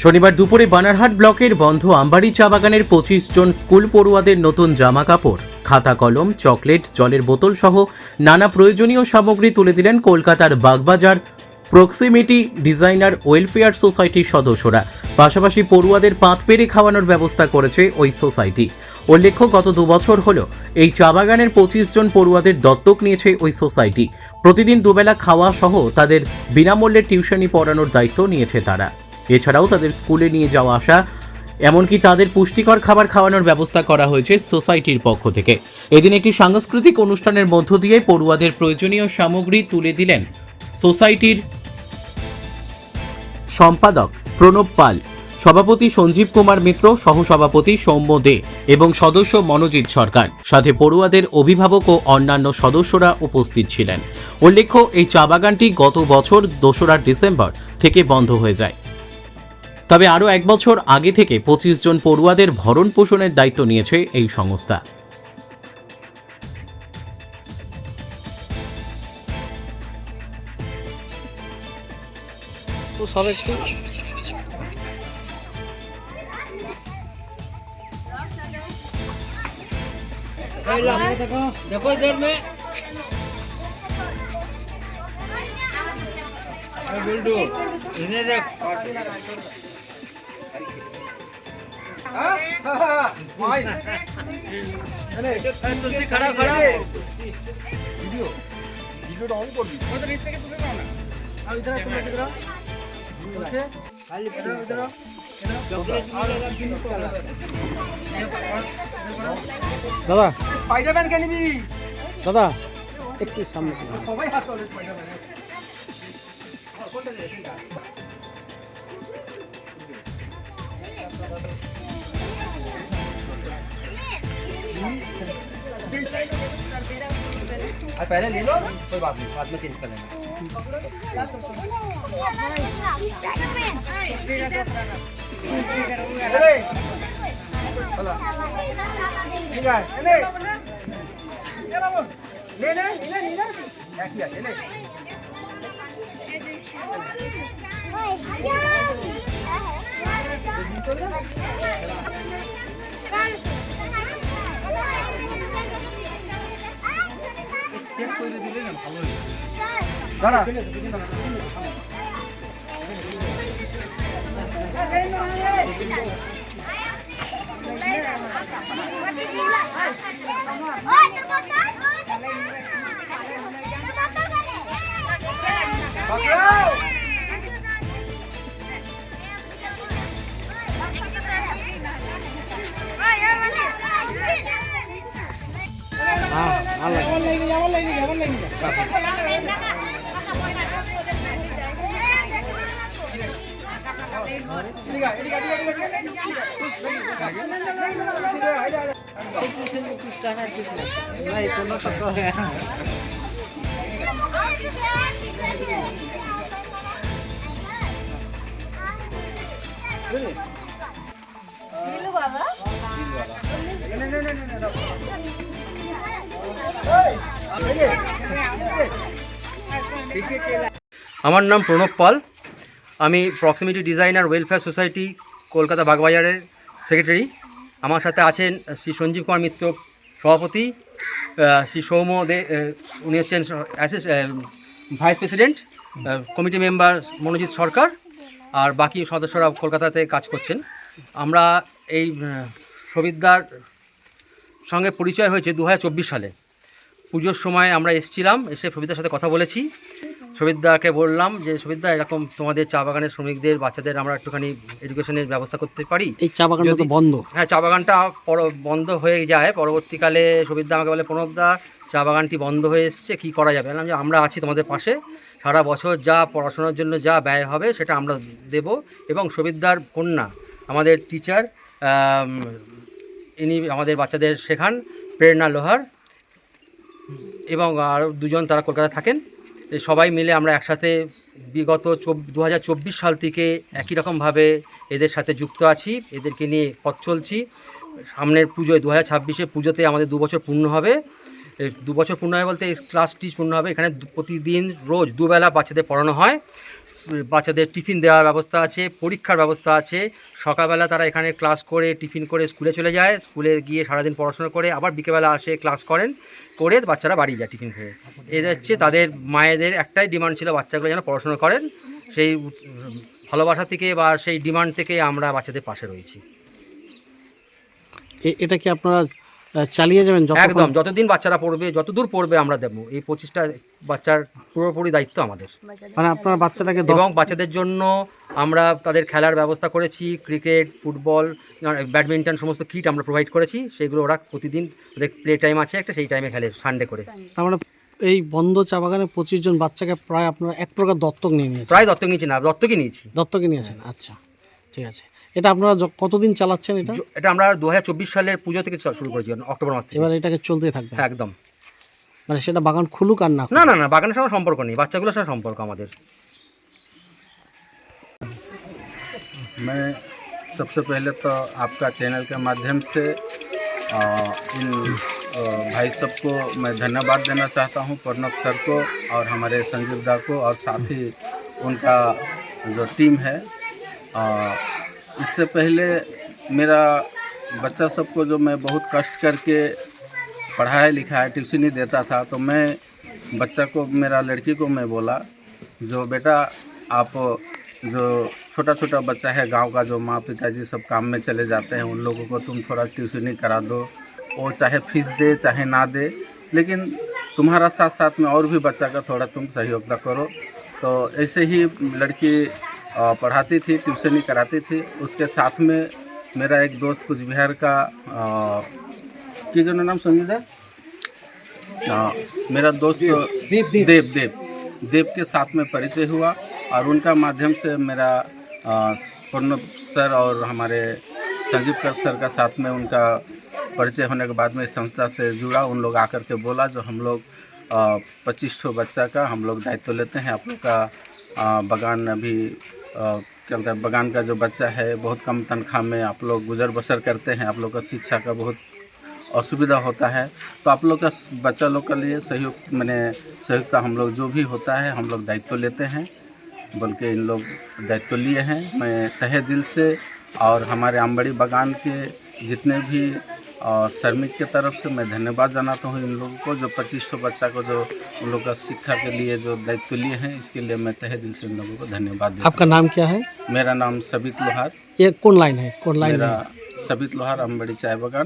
শনিবার দুপুরে বানারহাট ব্লকের বন্ধ আমবাড়ি চা বাগানের 25 জন স্কুল পড়ুয়াদের নতুন জামা কাপড়, খাতা কলম, চকলেট, জলের বোতল সহ নানা প্রয়োজনীয় সামগ্রী তুলে দিলেন কলকাতার বাগবাজার প্রক্সিমিটি ডিজাইনার ওয়েলফেয়ার সোসাইটির সদস্যরা। পাশাপাশি পড়ুয়াদের পাত পেরে খাওয়ানোর ব্যবস্থা করেছে ওই সোসাইটি। উল্লেখ্য, গত 2 বছর হলো এই চা বাগানের 25 জন পড়ুয়াদের দত্তক নিয়েছে ওই সোসাইটি। প্রতিদিন দুবেলা খাওয়া সহ তাদের বিনামূল্যে টিউশনি পড়ানোর দায়িত্ব নিয়েছে তারা। এছাড়াও তাদের স্কুলে নিয়ে যাওয়া আসা, এমনকি তাদের পুষ্টিকর খাবার খাওয়ানোর ব্যবস্থা করা হয়েছে সোসাইটির পক্ষ থেকে। এদিন একটি সাংস্কৃতিক অনুষ্ঠানের মধ্য দিয়ে পড়ুয়াদের প্রয়োজনীয় সামগ্রী তুলে দিলেন সোসাইটির সম্পাদক প্রণব পাল, সভাপতি সঞ্জীব কুমার মিত্র, সহসভাপতি সৌম্য দে এবং সদস্য মনোজিৎ সরকার। সাথে পড়ুয়াদের অভিভাবক ও অন্যান্য সদস্যরা উপস্থিত ছিলেন। উল্লেখ্য, এই চা বাগানটি গত বছর 2রা ডিসেম্বর থেকে বন্ধ হয়ে যায়। তবে আরও 1 বছর আগে থেকে 25 জন পড়ুয়াদের ভরণ পোষণের দায়িত্ব নিয়েছে এই সংস্থা। তো সব একটু देखो इधर में बिल्डू इन्हें देख तुलसी खड़ा खड़ा वीडियो वीडियो ऑन कर दी उधर इस के तुम्हें ना अब इधर तुम इधर तुलसी खाली इधर इधर দাদা স্পাইডারম্যান কে নিবি দাদা একটু সামনে সবাই হাত তোলে স্পাইডারম্যান पहले ले लो कोई बात नहीं बाद में चेंज कर लेना ठीक है ले ले ले ले ले क्या किया ले सेट করে দিলে না ভালো হবে দাঁড়া पकड़ो हाँ आवाज लगेगी আমার নাম প্রণব পাল, আমি proximity designer welfare society Kolkata বাগবাজারের সেক্রেটারি। আমার সাথে আছেন শ্রী সঞ্জীব কুমার মিত্র সভাপতি, শ্রী সৌম্য দে উনি হচ্ছেন vice president, committee member Monojit Sarkar, আর বাকি সদস্যরা কলকাতাতে কাজ করছেন। আমরা এই সবিদ্যার সঙ্গে পরিচয় হয়েছে 2024 সালে। পুজোর সময় আমরা এসেছিলাম, এসে সবিতার সাথে কথা বলেছি। সবিতাকে বললাম যে সবিতা, এরকম তোমাদের চা বাগানের শ্রমিকদের বাচ্চাদের আমরা একটুখানি এডুকেশনের ব্যবস্থা করতে পারি। এই চা বাগানটা তো বন্ধ। হ্যাঁ, চা বাগানটা বন্ধ হয়ে যায়। পরবর্তীকালে সবিতা আমাকে বলে, প্রণবদা চা বাগানটি বন্ধ হয়ে এসছে, কী করা যাবে? বললাম যে আমরা আছি তোমাদের পাশে, সারা বছর যা পড়াশোনার জন্য যা ব্যয় হবে সেটা আমরা দেব। এবং সবিতার কন্যা আমাদের টিচার, ইনি আমাদের বাচ্চাদের শেখান, প্রেরণা লোহার, এবং আরও 2 জন তারা কলকাতা থাকেন। সবাই মিলে আমরা একসাথে বিগত 2024 সাল থেকে একই রকমভাবে এদের সাথে যুক্ত আছি, এদেরকে নিয়ে পথ চলছি। সামনের পুজোয় 2026-এ পুজোতে আমাদের 2 বছর পূর্ণ হবে। 2 বছর পূর্ণ হবে বলতে ক্লাসটি পূর্ণ হবে। এখানে প্রতিদিন রোজ 2 বেলা বাচ্চাদের পড়ানো হয়। বাচ্চাদের টিফিন দেওয়ার ব্যবস্থা আছে, পরীক্ষার ব্যবস্থা আছে। সকালবেলা তারা এখানে ক্লাস করে টিফিন করে স্কুলে চলে যায়, স্কুলে গিয়ে সারাদিন পড়াশোনা করে আবার বিকেলবেলা আসে ক্লাস করেন, করে বাচ্চারা বাড়ি যায় টিফিন খেয়ে। এটা হচ্ছে তাদের মায়েদের একটাই ডিমান্ড ছিল বাচ্চাগুলো যেন পড়াশোনা করেন। সেই ভালোবাসা থেকে বা সেই ডিমান্ড থেকে আমরা বাচ্চাদের পাশে রয়েছি। এটা কি আপনারা চালিয়ে যাবেন? একদম, যতদিন বাচ্চারা পড়বে, যতদূর পড়বে আমরা দেবো। এই 25টা বাচ্চার পুরোপুরি দায়িত্ব আমাদের। মানে আপনার বাচ্চাটাকে এবং বাচ্চাদের জন্য আমরা তাদের খেলার ব্যবস্থা করেছি, ক্রিকেট, ফুটবল, ব্যাডমিন্টন সমস্ত কিট আমরা প্রোভাইড করেছি। সেগুলো ওরা প্রতিদিন ওদের প্লে টাইম আছে একটা, সেই টাইমে খেলে সানডে করে। তার মানে এই বন্ধ চা বাগানে 25 জন বাচ্চাকে প্রায় আপনারা এক প্রকার দত্তক নিয়ে নিয়েছেন? প্রায় দত্তক নিয়েছি না, দত্তকই নিয়েছি। দত্তকে নিয়েছেন, আচ্ছা ঠিক আছে। এটা আপনারা কতদিন চালাচ্ছেন এটা? এটা আমরা 2024 সালের পুজো থেকে শুরু করেছি, অক্টোবর মাস থেকে। এবার এটাকে চলতে থাকবে? একদম। মানে সেটা বাগান খুলুক আর না? না না না, বাগানের সঙ্গে সম্পর্ক নেই, বাচ্চাগুলোর সঙ্গে সম্পর্ক আমাদের। मैं सबसे पहले तो आपका चैनल के माध्यम से इन भाई सबको मैं धन्यवाद देना चाहता हूं, प्रणव सर को और हमारे संजीव दा को और साथ ही उनका जो टीम है। इससे पहले मेरा बच्चा सबको जो मैं बहुत कष्ट करके पढ़ाया लिखाया ट्यूशनी देता था, तो मैं बच्चा को, मेरा लड़की को मैं बोला, जो बेटा आप जो छोटा छोटा बच्चा है गांव का, जो माँ पिताजी सब काम में चले जाते हैं, उन लोगों को तुम थोड़ा ट्यूशनी करा दो। वो चाहे फीस दे चाहे ना दे, लेकिन तुम्हारा साथ साथ में और भी बच्चा का थोड़ा तुम सहयोग करो। तो ऐसे ही लड़की पढ़ाती थी, ट्यूशनी कराती थी। उसके साथ में मेरा एक दोस्त कुछ बिहार का की जो नाम सुनिए, मेरा दोस्त देव के साथ में परिचय हुआ और उनका माध्यम से मेरा प्रणव सर और हमारे संजीव कर सर का साथ में उनका परिचय होने के बाद में संस्था से जुड़ा। उन लोग आकर के बोला जो हम लोग 25 बच्चा का हम लोग दायित्व लेते हैं। आप लोग का बागान अभी क्या बोलते हैं, बागान का जो बच्चा है बहुत कम तनख्वाह में आप लोग गुजर बसर करते हैं, आप लोग का शिक्षा का बहुत असुविधा होता है, तो आप लोग का बच्चा लोग के लिए सहयोगता हम लोग जो भी होता है हम लोग दायित्व लेते हैं, बल्कि इन लोग दायित्व लिए हैं। मैं तहे दिल से और हमारे आंबड़ी बागान के जितने भी श्रमिक के तरफ से मैं धन्यवाद जनाता हूँ इन लोगों को, जो 2500 बच्चा को जो उन लोग का शिक्षा के लिए जो दायित्व लिए हैं, इसके लिए मैं तहे दिल से इन लोगों को धन्यवाद देता हूँ। आपका नाम क्या है? मेरा नाम सबित लोहार। ये कौन लाइन है? कौन लाइन? मेरा सबित लोहार, आंबड़ी चाय बागान।